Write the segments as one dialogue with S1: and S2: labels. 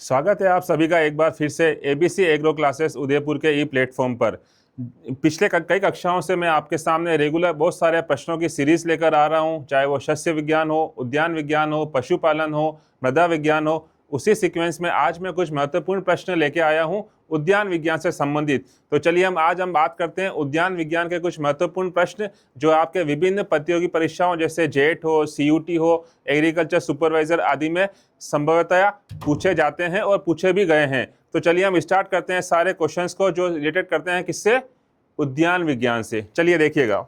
S1: स्वागत है आप सभी का एक बार फिर से एबीसी एग्रो क्लासेस उदयपुर के ई प्लेटफॉर्म पर। पिछले कई कक्षाओं से मैं आपके सामने रेगुलर बहुत सारे प्रश्नों की सीरीज लेकर आ रहा हूं, चाहे वो शस्य विज्ञान हो, उद्यान विज्ञान हो, पशुपालन हो, मृदा विज्ञान हो। उसी सीक्वेंस में आज मैं कुछ महत्वपूर्ण प्रश्न लेके आया हूं उद्यान विज्ञान से संबंधित। तो चलिए हम बात करते हैं उद्यान विज्ञान के कुछ महत्वपूर्ण प्रश्न जो आपके विभिन्न प्रतियोगी परीक्षाओं जैसे जेट हो, सीयूटी हो, एग्रीकल्चर सुपरवाइजर आदि में संभवतया पूछे जाते हैं और पूछे भी गए हैं। तो चलिए हम स्टार्ट करते हैं सारे क्वेश्चंस को जो रिलेटेड करते हैं किससे, उद्यान विज्ञान से। चलिए देखिएगा,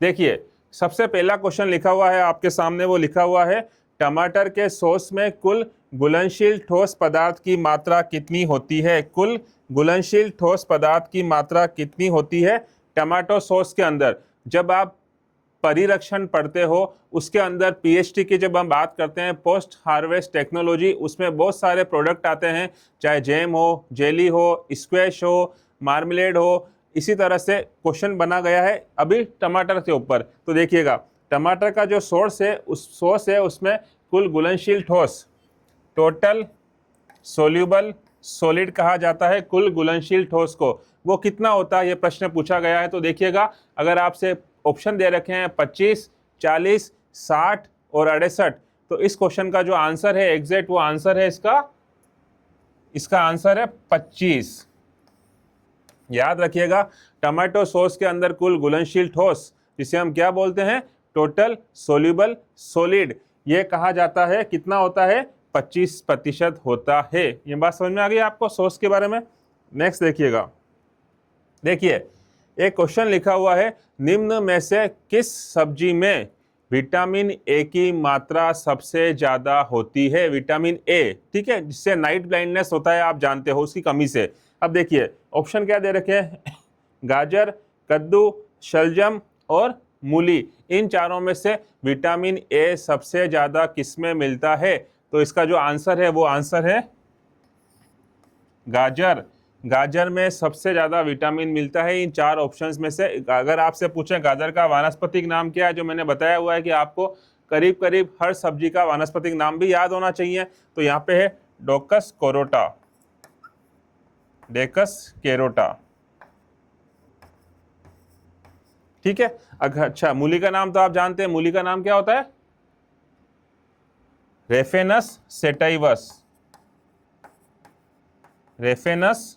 S1: देखिए सबसे पहला क्वेश्चन लिखा हुआ है आपके सामने, वो लिखा हुआ है टमाटर के सॉस में कुल घुलनशील ठोस पदार्थ की मात्रा कितनी होती है। कुल घुलनशील ठोस पदार्थ की मात्रा कितनी होती है टमाटो सॉस के अंदर। जब आप परिरक्षण पढ़ते हो उसके अंदर पीएचटी की जब हम बात करते हैं, पोस्ट हार्वेस्ट टेक्नोलॉजी, उसमें बहुत सारे प्रोडक्ट आते हैं, चाहे जैम हो, जेली हो, स्क्वैश हो, मार्मलेड हो। इसी तरह से क्वेश्चन बना गया है अभी टमाटर के ऊपर। तो देखिएगा, टमाटर का जो सोर्स है उसमें कुल घुलनशील ठोस, टोटल सोल्यूबल सॉलिड कहा जाता है कुल घुलनशील ठोस को, वो कितना होता है, ये प्रश्न पूछा गया है। तो देखिएगा, अगर आपसे ऑप्शन दे रखे हैं 25, 40, 60 और 68, तो इस क्वेश्चन का जो आंसर है एग्जैक्ट, वो आंसर है इसका आंसर है 25। याद रखिएगा, टमाटो सॉस के अंदर कुल घुलनशील ठोस, जिसे हम क्या बोलते हैं, टोटल सोल्यूबल सॉलिड, ये कहा जाता है कितना होता है, 25% होता है। ये बात समझ में आ गई आपको सॉस के बारे में। नेक्स्ट देखिएगा, देखिए एक क्वेश्चन लिखा हुआ है, निम्न में से किस सब्जी में विटामिन ए की मात्रा सबसे ज्यादा होती है। विटामिन ए, ठीक है, जिससे नाइट ब्लाइंडनेस होता है, आप जानते हो, उसकी कमी से। अब देखिए ऑप्शन क्या दे रखे हैं गाजर, कद्दू, शलजम और मूली, इन चारों में से विटामिन ए सबसे ज्यादा किसमें मिलता है। तो इसका जो आंसर है वो आंसर है गाजर। गाजर में सबसे ज्यादा विटामिन मिलता है इन चार ऑप्शंस में से। अगर आपसे पूछें गाजर का वानस्पतिक नाम क्या है, जो मैंने बताया हुआ है कि आपको करीब करीब हर सब्जी का वानस्पतिक नाम भी याद होना चाहिए, तो यहाँ पे है डोकस कोरोटा, डेकस केरोटा, ठीक है। अच्छा, मूली का नाम तो आप जानते हैं, मूली का नाम क्या होता है, रेफेनस सेटाइवस, रेफेनस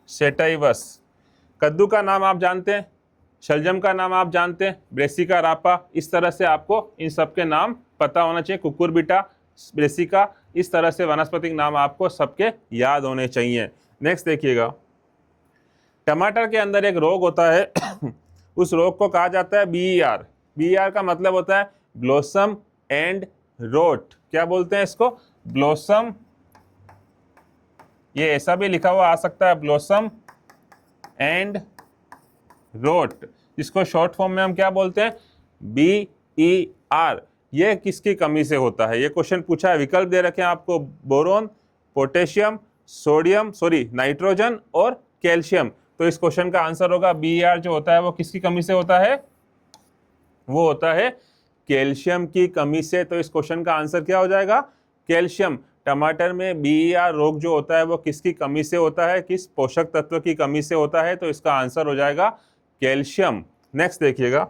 S1: सेटाइवस। कद्दू का नाम आप जानते हैं, शलजम का नाम आप जानते हैं, ब्रेसिका रापा। इस तरह से आपको इन सब के नाम पता होना चाहिए, कुकुरबिटा, ब्रेसिका, इस तरह से वनस्पतिक नाम आपको सबके याद होने चाहिए। नेक्स्ट देखिएगा, टमाटर के अंदर एक रोग होता है उस रोग को कहा जाता है बीईआर। बीईआर का मतलब होता है ब्लॉसम एंड रोट। क्या बोलते हैं इसको, ब्लॉसम, ये ऐसा भी लिखा हुआ आ सकता है, ब्लॉसम एंड रोट, इसको शॉर्ट फॉर्म में हम क्या बोलते हैं, बीईआर। ये किसकी कमी से होता है, ये क्वेश्चन पूछा है, विकल्प दे रखे हैं आपको, बोरोन, पोटेशियम, नाइट्रोजन और कैल्शियम। तो इस क्वेश्चन का आंसर होगा बीईआर जो होता है वो किसकी कमी से होता है, वो होता है कैल्शियम की कमी से। तो इस क्वेश्चन का आंसर क्या हो जाएगा, कैल्शियम। टमाटर में बीईआर रोग जो होता है वो किसकी कमी से होता है, किस पोषक तत्व की कमी से होता है, तो इसका आंसर हो जाएगा कैल्शियम। नेक्स्ट देखिएगा,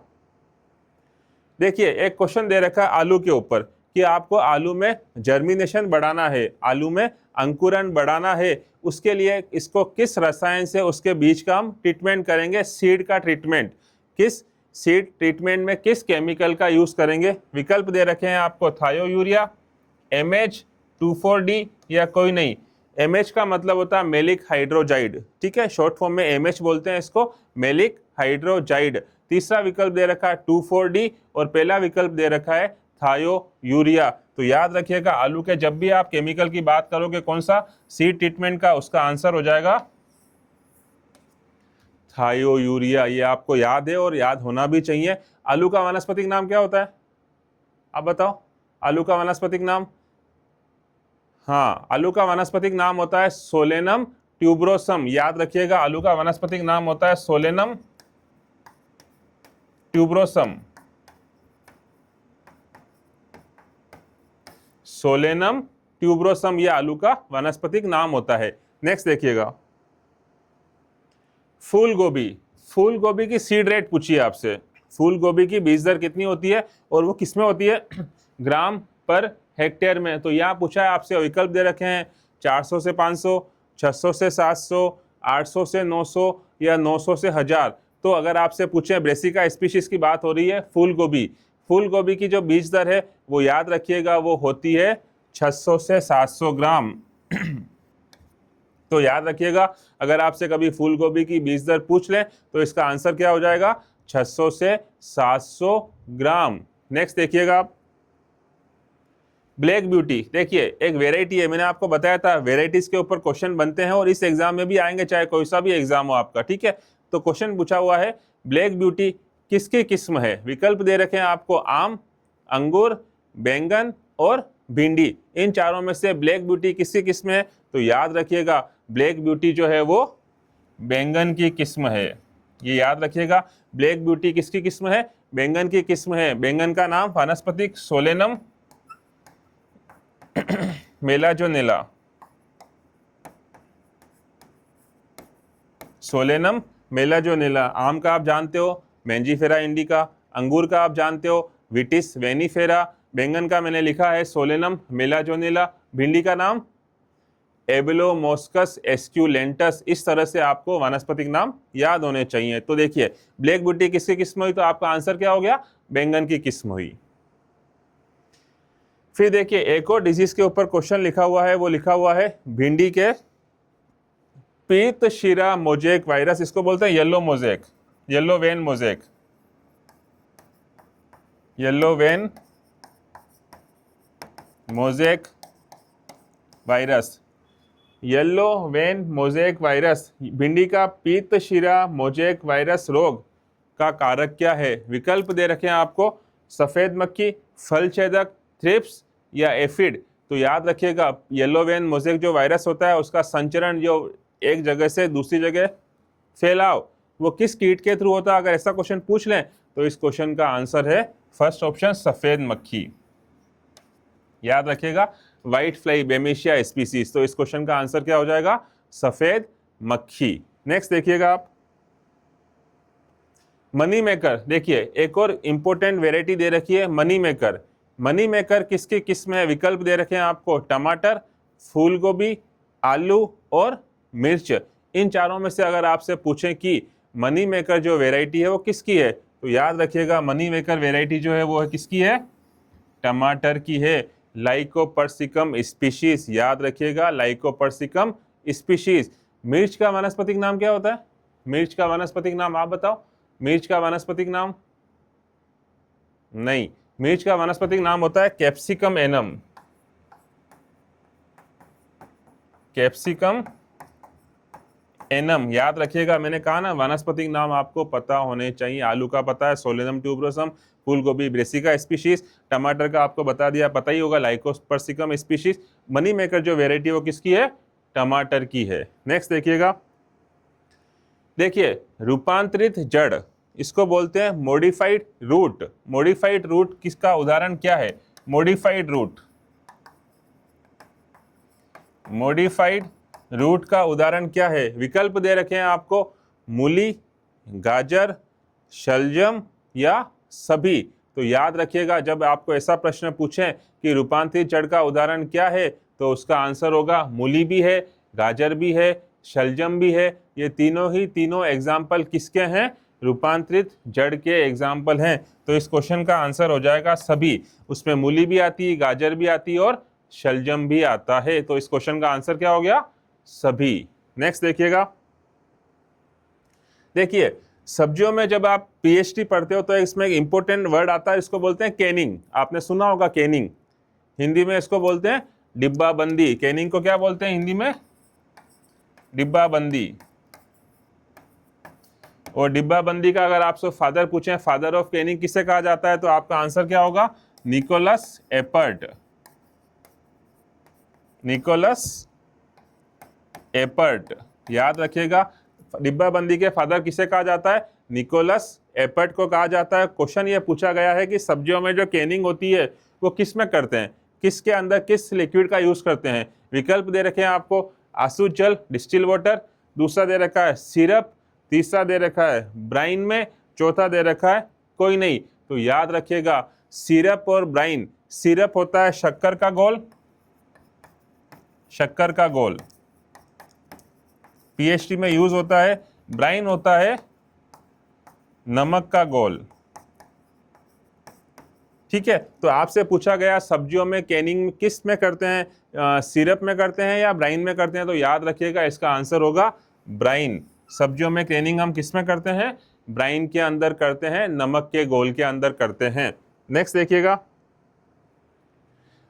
S1: देखिए एक क्वेश्चन दे रखा है आलू के ऊपर कि आपको आलू में जर्मिनेशन बढ़ाना है, आलू में अंकुरण बढ़ाना है, उसके लिए इसको किस रसायन से उसके बीज का हम ट्रीटमेंट करेंगे, सीड का ट्रीटमेंट, किस सीड ट्रीटमेंट में किस केमिकल का यूज करेंगे। विकल्प दे रखे हैं आपको, थायो यूरिया, MH24D या कोई नहीं। MH का मतलब होता है मेलिक हाइड्रोजाइड, ठीक है, शॉर्ट फॉर्म में MH बोलते हैं इसको, मेलिक हाइड्रोजाइड। तीसरा विकल्प दे रखा है 24D और पहला विकल्प दे रखा है थायो यूरिया। तो याद रखिएगा, आलू के जब भी आप केमिकल की बात करोगे कौन सा, सीड ट्रीटमेंट का, उसका आंसर हो जाएगा थायो यूरिया। ये आपको याद है और याद होना भी चाहिए। आलू का वानस्पतिक नाम क्या होता है, आप बताओ, आलू का वानस्पतिक नाम। हाँ, आलू का वानस्पतिक नाम होता है सोलेनम ट्यूबरोसम। याद रखिएगा, आलू का वानस्पतिक नाम होता है सोलेनम ट्यूबरोसम। सोलेनम ट्यूबरोसम, ये आलू का वानस्पतिक नाम होता है। नेक्स्ट देखिएगा, फूल गोभी। फूल गोभी की सीड रेट पूछिए आपसे, फूल गोभी की बीज दर कितनी होती है और वो किसमें होती है? ग्राम पर हेक्टेयर में। तो यहाँ पूछा है आपसे, विकल्प दे रखे हैं 400 से 500, 600 से 700, 800 से 900 या 900 से 1000। तो अगर आपसे पूछे ब्रेसिका स्पीशीज की बात हो रही है फूल गोभी, फूल गोभी की जो बीज दर है वो याद रखिएगा वो होती है 600 से 700 ग्राम। तो याद रखिएगा, अगर आपसे कभी फूल गोभी की बीज दर पूछ लें तो इसका आंसर क्या हो जाएगा? 600 से 700 ग्राम। नेक्स्ट देखिएगा आप, ब्लैक ब्यूटी। देखिए एक वेराइटी है, मैंने आपको बताया था वेराइटीज के ऊपर क्वेश्चन बनते हैं और इस एग्जाम में भी आएंगे, चाहे कोई सा भी एग्जाम हो आपका, ठीक है। तो क्वेश्चन पूछा हुआ है ब्लैक ब्यूटी किसकी किस्म है? विकल्प दे रखे हैं आपको, आम, अंगूर, बैंगन और भिंडी। इन चारों में से ब्लैक ब्यूटी किसकी किस्म है? तो याद रखिएगा ब्लैक ब्यूटी जो है वो बैंगन की किस्म है। ये याद रखिएगा, ब्लैक ब्यूटी किसकी किस्म है? बैंगन की किस्म है। बैंगन का नाम वानस्पतिक सोलेनम मेलाजोनेला, सोलेनम मेलाजोनेला। आम का आप जानते हो मैंजीफेरा इंडिका, अंगूर का आप जानते हो विटिस वेनिफेरा, बैंगन का मैंने लिखा है सोलेनम मेलाजोनेला, भिंडी का नाम एबिलोमोस्कस एस्क्यूलेंटस। इस तरह से आपको वानस्पतिक नाम याद होने चाहिए। तो देखिए ब्लैक ब्यूटी किसकी किस्म हुई? तो आपका आंसर क्या हो गया? बैंगन की किस्म हुई। फिर देखिए एक और डिजीज के ऊपर क्वेश्चन लिखा हुआ है, वो लिखा हुआ है भिंडी के पीत शिरा मोजेक वायरस, इसको बोलते हैं yellow mosaic, yellow vein mosaic, yellow vein mosaic virus, yellow vein mosaic virus. भिंडी का पीत शिरा मोजेक वायरस रोग का कारक क्या है? विकल्प दे रखे हैं आपको, सफेद मक्खी, फल छेदक, थ्रिप्स या एफिड। तो याद रखिएगा येलो वेन मोजेक जो वायरस होता है उसका संचरण, जो एक जगह से दूसरी जगह फैलाव, वो किस कीट के थ्रू होता है? अगर ऐसा क्वेश्चन पूछ लें तो इस क्वेश्चन का आंसर है फर्स्ट ऑप्शन, सफेद मक्खी। याद रखिएगा व्हाइट फ्लाई बेमेशिया स्पीसीज। तो इस क्वेश्चन का आंसर क्या हो जाएगा? सफेद मक्खी। नेक्स्ट देखिएगा आप, मनी मेकर। देखिए एक और इंपॉर्टेंट वेराइटी दे रखी है मनी मेकर। मनी मेकर किसकी किस्म है? विकल्प दे रखे हैं आपको, टमाटर, फूल गोभी, आलू और मिर्च। इन चारों में से अगर आपसे पूछें कि मनी मेकर जो वेराइटी है वो किसकी है, तो याद रखिएगा मनी मेकर वेराइटी जो है वो किसकी है? टमाटर की है, लाइकोपर्सिकम स्पीशीज। याद रखिएगा लाइकोपर्सिकम स्पीशीज। मिर्च का वानस्पतिक नाम क्या होता है? मिर्च का वानस्पतिक नाम आप बताओ, मिर्च का वानस्पतिक नाम? नहीं, मिर्च का वानस्पतिक नाम होता है कैप्सिकम एनम, कैप्सिकम एनम। याद रखिएगा, मैंने कहा ना वानस्पतिक नाम आपको पता होने चाहिए। आलू का पता है सोलेनम ट्यूबरोसम, फूल गोभी ब्रेसिका स्पीशीज, टमाटर का आपको बता दिया, पता ही होगा लाइकोपर्सिकम स्पीशीज। मनी मेकर जो वेराइटी वो किसकी है? टमाटर की है। नेक्स्ट देखिएगा, देखिए रूपांतरित जड़, इसको बोलते हैं मॉडिफाइड रूट। मॉडिफाइड रूट किसका उदाहरण क्या है? मॉडिफाइड रूट, मॉडिफाइड रूट का उदाहरण क्या है? विकल्प दे रखे हैं आपको, मूली, गाजर, शलजम या सभी। तो याद रखिएगा जब आपको ऐसा प्रश्न पूछें कि रूपांतरित जड़ का उदाहरण क्या है, तो उसका आंसर होगा मूली भी है, गाजर भी है, शलजम भी है। ये तीनों एग्जाम्पल किसके हैं? रूपांतरित जड़ के एग्जाम्पल हैं। तो इस क्वेश्चन का आंसर हो जाएगा सभी। उसमें मूली भी आती है, गाजर भी आती है और शलजम भी आता है। तो इस क्वेश्चन का आंसर क्या हो गया? सभी। नेक्स्ट देखिएगा, देखिए सब्जियों में जब आप पीएचडी पढ़ते हो तो इसमें एक इंपॉर्टेंट वर्ड आता है, इसको बोलते हैं कैनिंग। आपने सुना होगा कैनिंग, हिंदी में इसको बोलते हैं डिब्बा बंदी। कैनिंग को क्या बोलते हैं हिंदी में? डिब्बा बंदी। और डिब्बा बंदी का अगर आपसे फादर पूछें, फादर ऑफ कैनिंग किसे कहा जाता है, तो आपका आंसर क्या होगा? Nicolas Appert, Nicolas Appert. याद रखिएगा डिब्बा बंदी के फादर किसे कहा जाता है? निकोलस एपर्ट को कहा जाता है। क्वेश्चन ये पूछा गया है कि सब्जियों में जो कैनिंग होती है वो किस में करते हैं? किसके अंदर किस लिक्विड का यूज करते हैं? विकल्प दे रखे हैं आपको, आसुत जल डिस्टिल वाटर, दूसरा दे रखा है सिरप, तीसरा दे रखा है ब्राइन में, चौथा दे रखा है कोई नहीं। तो याद रखिएगा सिरप और ब्राइन, सिरप होता है शक्कर का घोल, शक्कर का घोल पीएचडी में यूज होता है, ब्राइन होता है नमक का घोल। ठीक है, तो आपसे पूछा गया सब्जियों में कैनिंग किस में करते हैं, सिरप में करते हैं या ब्राइन में करते हैं? तो याद रखिएगा इसका आंसर होगा ब्राइन। सब्जियों में कैनिंग हम किस में करते हैं? ब्राइन के अंदर करते हैं, नमक के घोल के अंदर करते हैं। नेक्स्ट देखिएगा,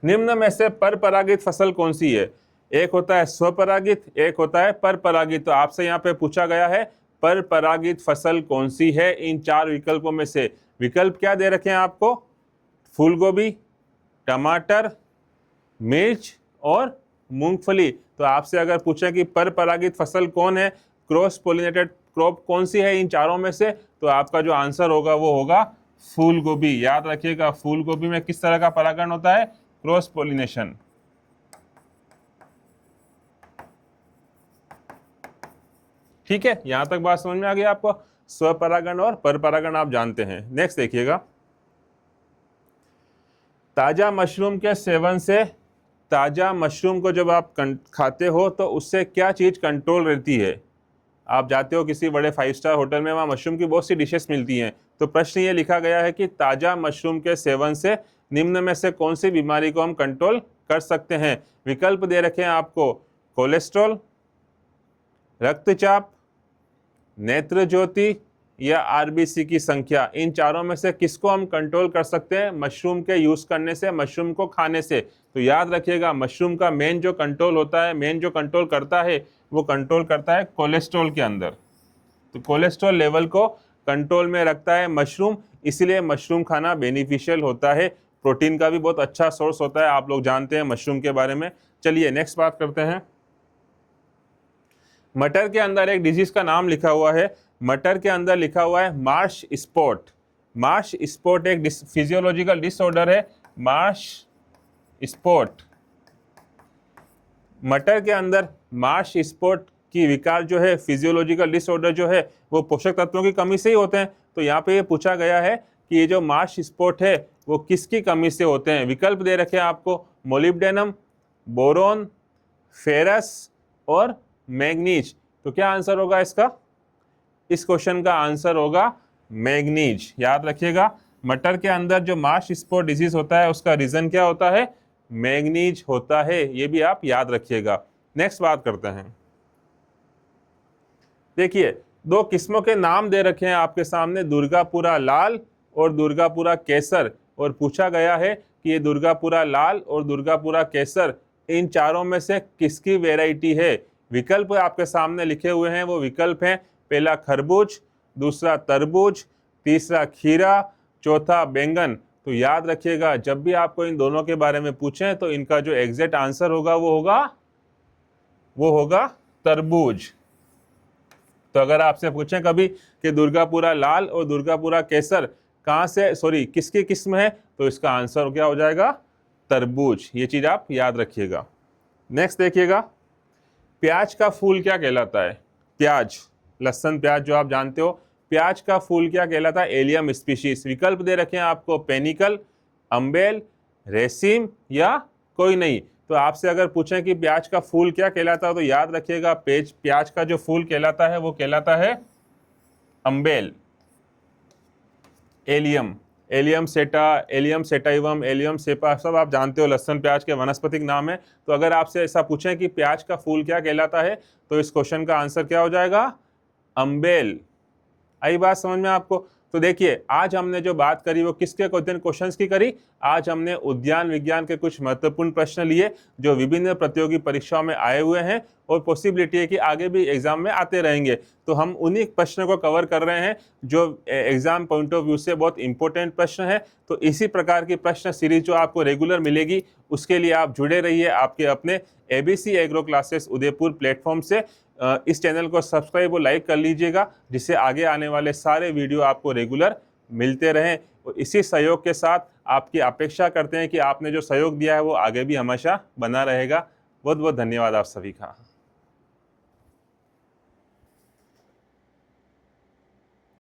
S1: निम्न में से परपरागित फसल कौन सी है? एक होता है स्वपरागित, एक होता है परपरागित। तो आपसे यहाँ पे पूछा गया है परपरागित फसल कौन सी है इन चार विकल्पों में से? विकल्प क्या दे रखे हैं आपको? फूल गोभी, टमाटर, मिर्च और मूंगफली। तो आपसे अगर पूछे कि परपरागित फसल कौन है, क्रॉस पोलिनेटेड क्रॉप कौन सी है इन चारों में से, तो आपका जो आंसर होगा वो होगा फूल गोभी। याद रखिएगा फूल गोभी में किस तरह का परागण होता है? Cross pollination. ठीक है, यहां तक बात समझ में आ गई आपको? स्वपरागण और परपरागण आप जानते हैं। नेक्स्ट देखिएगा, ताजा मशरूम के सेवन से, ताजा मशरूम को जब आप खाते हो तो उससे क्या चीज कंट्रोल रहती है? आप जाते हो किसी बड़े 5 स्टार होटल में, वहाँ मशरूम की बहुत सी डिशेस मिलती हैं। तो प्रश्न ये लिखा गया है कि ताजा मशरूम के सेवन से निम्न में से कौन सी बीमारी को हम कंट्रोल कर सकते हैं? विकल्प दे रखे हैं आपको, कोलेस्ट्रॉल, रक्तचाप, नेत्र ज्योति या आरबीसी की संख्या। इन चारों में से किसको हम कंट्रोल कर सकते हैं मशरूम के यूज करने से, मशरूम को खाने से? तो याद रखिएगा मशरूम का मेन जो कंट्रोल होता है, मेन जो कंट्रोल करता है वो कंट्रोल करता है कोलेस्ट्रॉल के अंदर। तो कोलेस्ट्रॉल लेवल को कंट्रोल में रखता है मशरूम, इसलिए मशरूम खाना बेनिफिशियल होता है। प्रोटीन का भी बहुत अच्छा सोर्स होता है, आप लोग जानते हैं मशरूम के बारे में। चलिए नेक्स्ट बात करते हैं। मटर के अंदर एक डिजीज का नाम लिखा हुआ है, मटर के अंदर लिखा हुआ है मार्श स्पॉट। मार्श स्पॉट एक फिजियोलॉजिकल डिसऑर्डर है, मार्श स्पॉट। मटर के अंदर मार्श स्पॉट की विकार जो है, फिजियोलॉजिकल डिसऑर्डर जो है, वो पोषक तत्वों की कमी से ही होते हैं। तो यहाँ पे ये पूछा गया है कि ये जो मार्श स्पॉट है वो किसकी कमी से होते हैं? विकल्प दे रखे हैं आपको, मोलिब्डेनम, बोरोन, फेरस और मैग्नीज। तो क्या आंसर होगा इसका? इस क्वेश्चन का आंसर होगा मैग्नीज। याद रखिएगा मटर के अंदर जो मार्श स्पॉट डिजीज होता है उसका रीजन क्या होता है? मैग्नीज होता है, ये भी आप याद रखिएगा। नेक्स्ट बात करते हैं। देखिए दो किस्मों के नाम दे रखे हैं आपके सामने, दुर्गापुरा लाल और दुर्गापुरा केसर, और पूछा गया है कि ये दुर्गापुरा लाल और दुर्गापुरा केसर इन चारों में से किसकी वेराइटी है? विकल्प आपके सामने लिखे हुए हैं, वो विकल्प हैं, पहला खरबूज, दूसरा तरबूज, तीसरा खीरा, चौथा बैंगन। तो याद रखिएगा जब भी आपको इन दोनों के बारे में पूछें तो इनका जो एग्जैक्ट आंसर होगा वो होगा तरबूज। तो अगर आपसे पूछें कभी कि दुर्गापुरा लाल और दुर्गापुरा केसर कहाँ से, सॉरी किसकी किस्म है, तो इसका आंसर क्या हो जाएगा? तरबूज। ये चीज आप याद रखिएगा। नेक्स्ट देखिएगा, प्याज का फूल क्या कहलाता है? प्याज, लहसुन प्याज जो आप जानते हो, प्याज का फूल क्या कहलाता है? Allium species. विकल्प दे रखे हैं आपको, पेनिकल, अम्बेल, रेसिम या कोई नहीं। तो आपसे अगर पूछें कि प्याज का फूल क्या कहलाता है तो याद रखिएगा प्याज का जो फूल कहलाता है वो कहलाता है अम्बेल, एलियम, एलियम सेटा, एलियम सेटाइवम, एलियम सेपा, सब आप जानते हो लहसुन प्याज के वानस्पतिक नाम है। तो अगर आपसे ऐसा पूछें कि प्याज का फूल क्या कहलाता है तो इस क्वेश्चन का आंसर क्या हो जाएगा? अम्बेल। आई बात समझ में आपको? तो देखिए आज हमने जो बात करी वो किसके क्वेश्चंस की करी? आज हमने उद्यान विज्ञान के कुछ महत्वपूर्ण प्रश्न लिए जो विभिन्न प्रतियोगी परीक्षाओं में आए हुए हैं और पॉसिबिलिटी है कि आगे भी एग्जाम में आते रहेंगे। तो हम उन्हीं प्रश्नों को कवर कर रहे हैं जो एग्जाम पॉइंट ऑफ व्यू से बहुत इंपॉर्टेंट प्रश्न है। तो इसी प्रकार की प्रश्न सीरीज जो आपको रेगुलर मिलेगी उसके लिए आप जुड़े रहिए आपके अपने ABC agro classes Udaipur platform से। इस चैनल को सब्सक्राइब और लाइक कर लीजिएगा जिससे आगे आने वाले सारे वीडियो आपको रेगुलर मिलते रहें। और इसी सहयोग के साथ आपकी अपेक्षा करते हैं कि आपने जो सहयोग दिया है वो आगे भी हमेशा बना रहेगा। बहुत बहुत धन्यवाद आप सभी का।